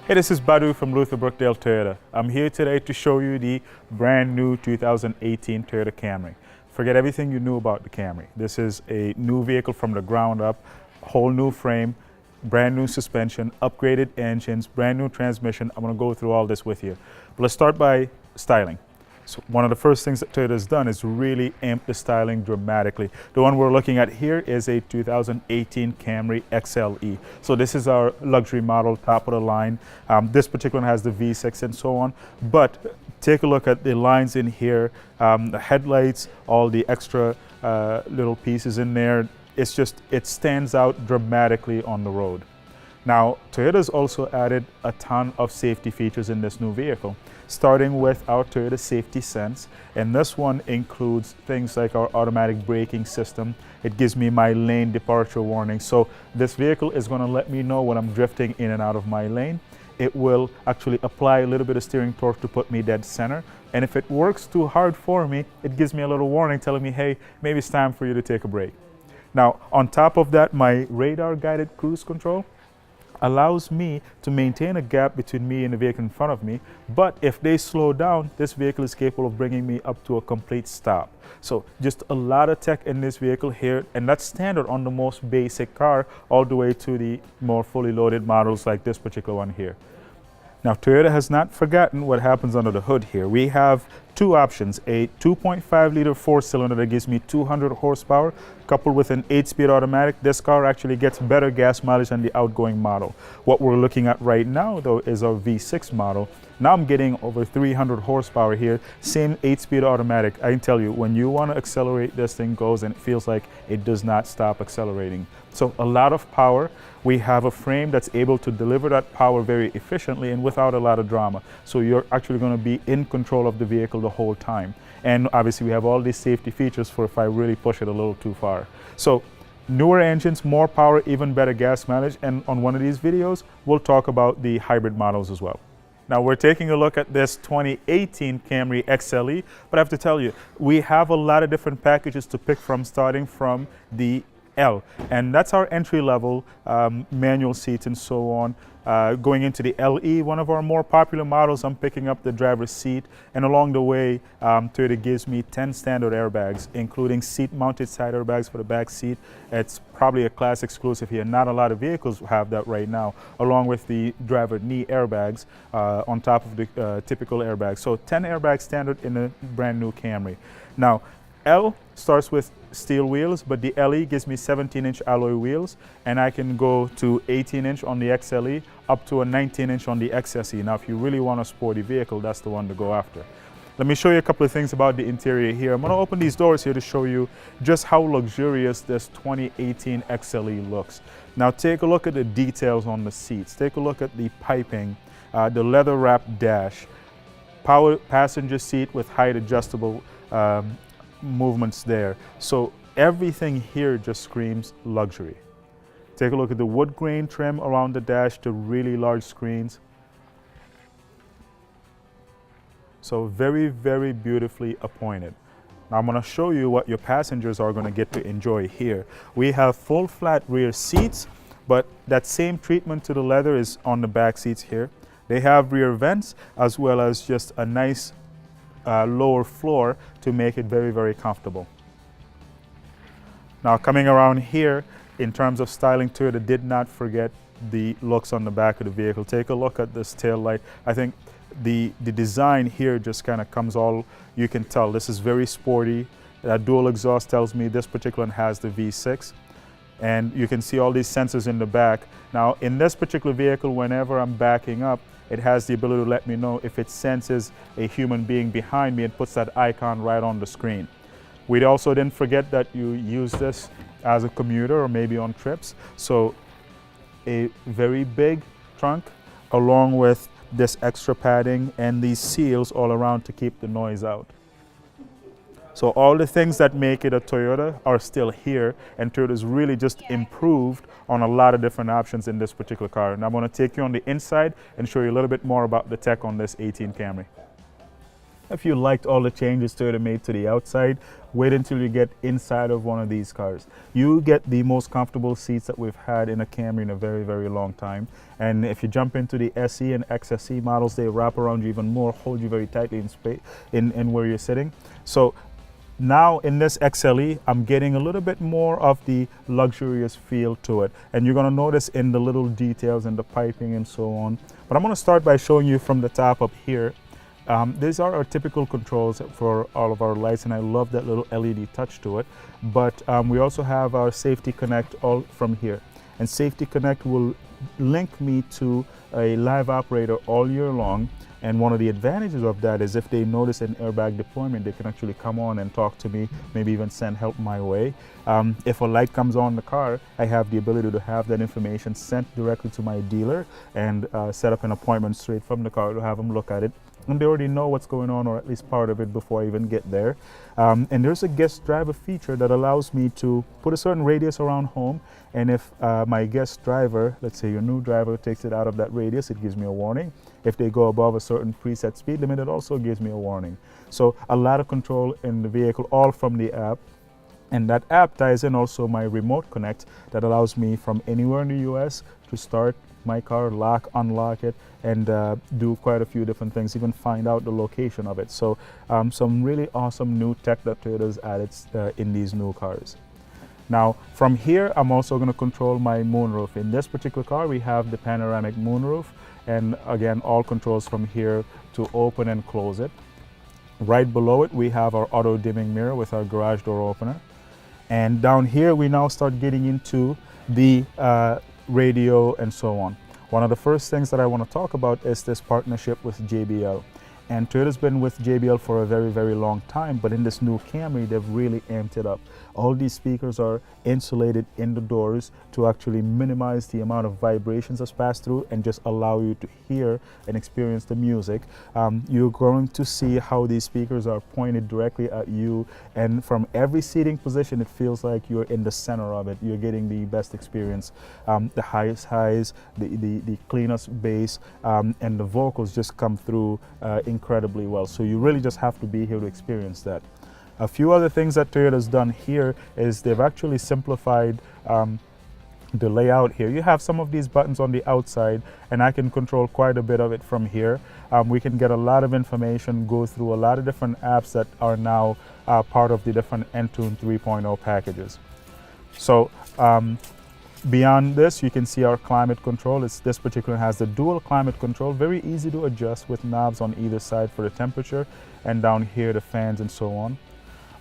Hey, this is Badu from Duluth, Brookdale Toyota. I'm here today to show you the brand new 2018 Toyota Camry. Forget everything you knew about the Camry. This is a new vehicle from the ground up, whole new frame, brand new suspension, upgraded engines, brand new transmission. I'm going to go through all this with you. But let's start by styling. So one of the first things that Toyota has done is really amp the styling dramatically. The one we're looking at here is a 2018 Camry XLE. So this is our luxury model, top of the line. This particular one has the V6 and so on. But take a look at the lines in here, the headlights, all the extra little pieces in there. It stands out dramatically on the road. Now, Toyota's also added a ton of safety features in this new vehicle, starting with our Toyota Safety Sense. And this one includes things like our automatic braking system. It gives me my lane departure warning. So this vehicle is going to let me know when I'm drifting in and out of my lane. It will actually apply a little bit of steering torque to put me dead center. And if it works too hard for me, it gives me a little warning telling me, hey, maybe it's time for you to take a break. Now, on top of that, my radar guided cruise control allows me to maintain a gap between me and the vehicle in front of me, but if they slow down, this vehicle is capable of bringing me up to a complete stop. So just a lot of tech in this vehicle here, and that's standard on the most basic car all the way to the more fully loaded models like this particular one here. Now, Toyota has not forgotten what happens under the hood here. We have two options, a 2.5-liter four-cylinder that gives me 200 horsepower, coupled with an 8-speed automatic. This car actually gets better gas mileage than the outgoing model. What we're looking at right now, though, is our V6 model. Now I'm getting over 300 horsepower here, same 8-speed automatic. I can tell you, when you want to accelerate, this thing goes and it feels like it does not stop accelerating. So a lot of power. We have a frame that's able to deliver that power very efficiently and without a lot of drama. So you're actually going to be in control of the vehicle the whole time. And obviously we have all these safety features for if I really push it a little too far. So newer engines, more power, even better gas mileage. And on one of these videos, we'll talk about the hybrid models as well. Now we're taking a look at this 2018 Camry XLE, but I have to tell you, we have a lot of different packages to pick from, starting from the L, and that's our entry level manual seats and so on. Going into the LE, one of our more popular models, I'm picking up the driver's seat, and along the way, Toyota gives me 10 standard airbags, including seat-mounted side airbags for the back seat. It's probably a class exclusive here. Not a lot of vehicles have that right now, along with the driver knee airbags on top of the typical airbags. So 10 airbags standard in a brand new Camry. Now, L starts with steel wheels, but the LE gives me 17-inch alloy wheels, and I can go to 18-inch on the XLE, up to a 19-inch on the XSE. Now, if you really want a sporty vehicle, that's the one to go after. Let me show you a couple of things about the interior here. I'm going to open these doors here to show you just how luxurious this 2018 XLE looks. Now, take a look at the details on the seats. Take a look at the piping, the leather-wrapped dash, power passenger seat with height adjustable movements there. So everything here just screams luxury. Take a look at the wood grain trim around the dash, the really large screens. So very, very beautifully appointed. Now I'm going to show you what your passengers are going to get to enjoy here. We have full flat rear seats, but that same treatment to the leather is on the back seats here. They have rear vents as well as just a nice lower floor to make it very, very comfortable. Now coming around here, in terms of styling, Toyota did not forget the looks on the back of the vehicle. Take a look at this tail light. I think the design here just kind of comes all, you can tell this is very sporty. That dual exhaust tells me this particular one has the V6. And you can see all these sensors in the back. Now in this particular vehicle, whenever I'm backing up, it has the ability to let me know if it senses a human being behind me and puts that icon right on the screen. We also didn't forget that you use this as a commuter or maybe on trips. So a very big trunk along with this extra padding and these seals all around to keep the noise out. So all the things that make it a Toyota are still here, and Toyota's really just improved on a lot of different options in this particular car. And I'm going to take you on the inside and show you a little bit more about the tech on this 18 Camry. If you liked all the changes Toyota made to the outside, wait until you get inside of one of these cars. You get the most comfortable seats that we've had in a Camry in a very, very long time. And if you jump into the SE and XSE models, they wrap around you even more, hold you very tightly in space in where you're sitting. So now in this XLE, I'm getting a little bit more of the luxurious feel to it. And you're going to notice in the little details and the piping and so on. But I'm going to start by showing you from the top up here. These are our typical controls for all of our lights, and I love that little LED touch to it. But we also have our Safety Connect all from here. And Safety Connect will link me to a live operator all year long. And one of the advantages of that is if they notice an airbag deployment, they can actually come on and talk to me, maybe even send help my way. If a light comes on the car, I have the ability to have that information sent directly to my dealer and set up an appointment straight from the car to have them look at it. And they already know what's going on, or at least part of it, before I even get there. And there's a guest driver feature that allows me to put a certain radius around home. And if my guest driver, let's say your new driver, takes it out of that radius, it gives me a warning. If they go above a certain preset speed limit, it also gives me a warning. So a lot of control in the vehicle, all from the app. And that app ties in also my remote connect that allows me from anywhere in the US to start my car, lock, unlock it, and do quite a few different things, even find out the location of it. So some really awesome new tech that Toyota's added in these new cars. Now from here, I'm also going to control my moonroof. In this particular car, we have the panoramic moonroof, and again, all controls from here to open and close it. Right below it, we have our auto dimming mirror with our garage door opener. And down here, we now start getting into the radio and so on. One of the first things that I want to talk about is this partnership with JBL. And Toyota's been with JBL for a very, very long time, but in this new Camry, they've really amped it up. All these speakers are insulated in the doors to actually minimize the amount of vibrations that's passed through and just allow you to hear and experience the music. You're going to see how these speakers are pointed directly at you, and from every seating position, it feels like you're in the center of it. You're getting the best experience. The highest highs, the cleanest bass, and the vocals just come through incredibly well. So you really just have to be here to experience that. A few other things that Toyota's done here is they've actually simplified the layout here. You have some of these buttons on the outside, and I can control quite a bit of it from here. We can get a lot of information, go through a lot of different apps that are now part of the different Entune 3.0 packages. So beyond this, you can see our climate control. This particular has the dual climate control, very easy to adjust with knobs on either side for the temperature, and down here the fans and so on.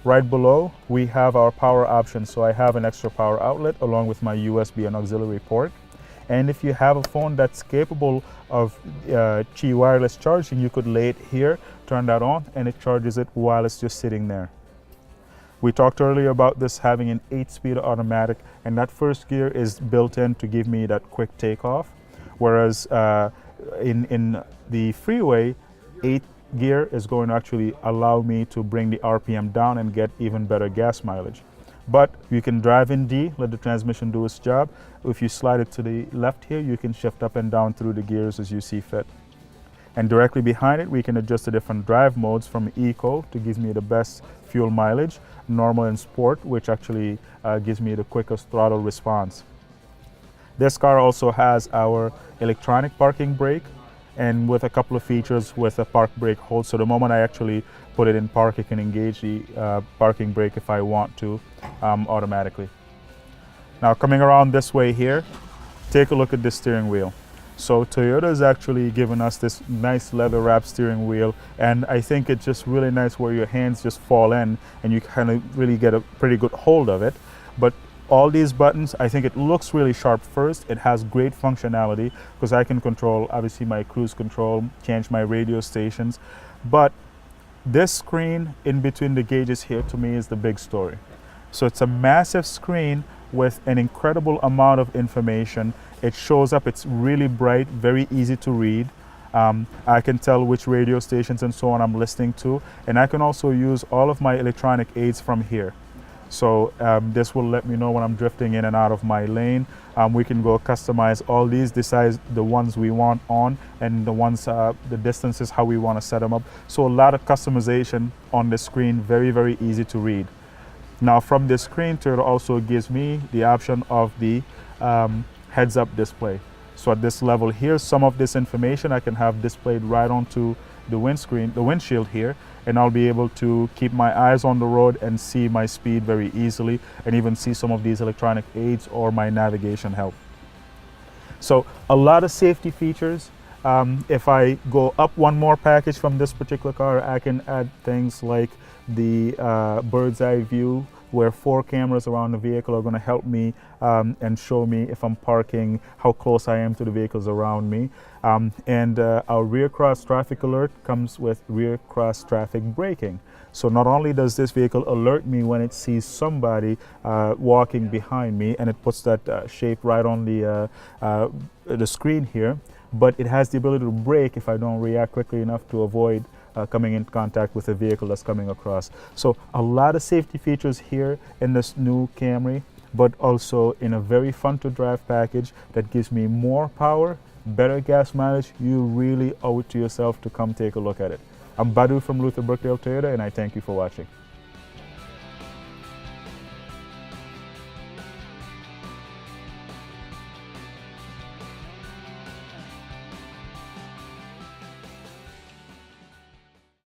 Right below, we have our power options. So I have an extra power outlet along with my USB and auxiliary port. And if you have a phone that's capable of Qi wireless charging, you could lay it here, turn that on, and it charges it while it's just sitting there. We talked earlier about this having an 8-speed automatic, and that first gear is built in to give me that quick takeoff. Whereas in the freeway, 8 gear is going to actually allow me to bring the RPM down and get even better gas mileage. But you can drive in D, let the transmission do its job. If you slide it to the left here, you can shift up and down through the gears as you see fit. And directly behind it, we can adjust the different drive modes from Eco to give me the best fuel mileage, Normal and Sport, which actually gives me the quickest throttle response. This car also has our electronic parking brake, and with a couple of features with a park brake hold. So the moment I actually put it in park, it can engage the parking brake if I want to automatically. Now coming around this way here, take a look at this steering wheel. So Toyota has actually given us this nice leather wrap steering wheel, and I think it's just really nice where your hands just fall in and you kind of really get a pretty good hold of it. But all these buttons, I think it looks really sharp first. It has great functionality because I can control, obviously, my cruise control, change my radio stations. But this screen in between the gauges here to me is the big story. So it's a massive screen with an incredible amount of information. It shows up, it's really bright, very easy to read. I can tell which radio stations and so on I'm listening to, and I can also use all of my electronic aids from here. So this will let me know when I'm drifting in and out of my lane. We can go customize all these, decide the ones we want on, and the ones, the distances, how we want to set them up. So a lot of customization on the screen, very, very easy to read. Now from this screen, Toyota also gives me the option of the heads-up display. So at this level here, some of this information I can have displayed right onto the windshield here, and I'll be able to keep my eyes on the road and see my speed very easily, and even see some of these electronic aids or my navigation help. So a lot of safety features. If I go up one more package from this particular car, I can add things like the bird's eye view, where 4 cameras around the vehicle are going to help me and show me if I'm parking, how close I am to the vehicles around me. And our rear cross traffic alert comes with rear cross traffic braking. So not only does this vehicle alert me when it sees somebody walking behind me, and it puts that shape right on the screen here, but it has the ability to brake if I don't react quickly enough to avoid coming in contact with a vehicle that's coming across. So a lot of safety features here in this new Camry, but also in a very fun to drive package that gives me more power, better gas mileage. You really owe it to yourself to come take a look at it. I'm Badu from Duluth Brookdale Toyota, and I thank you for watching.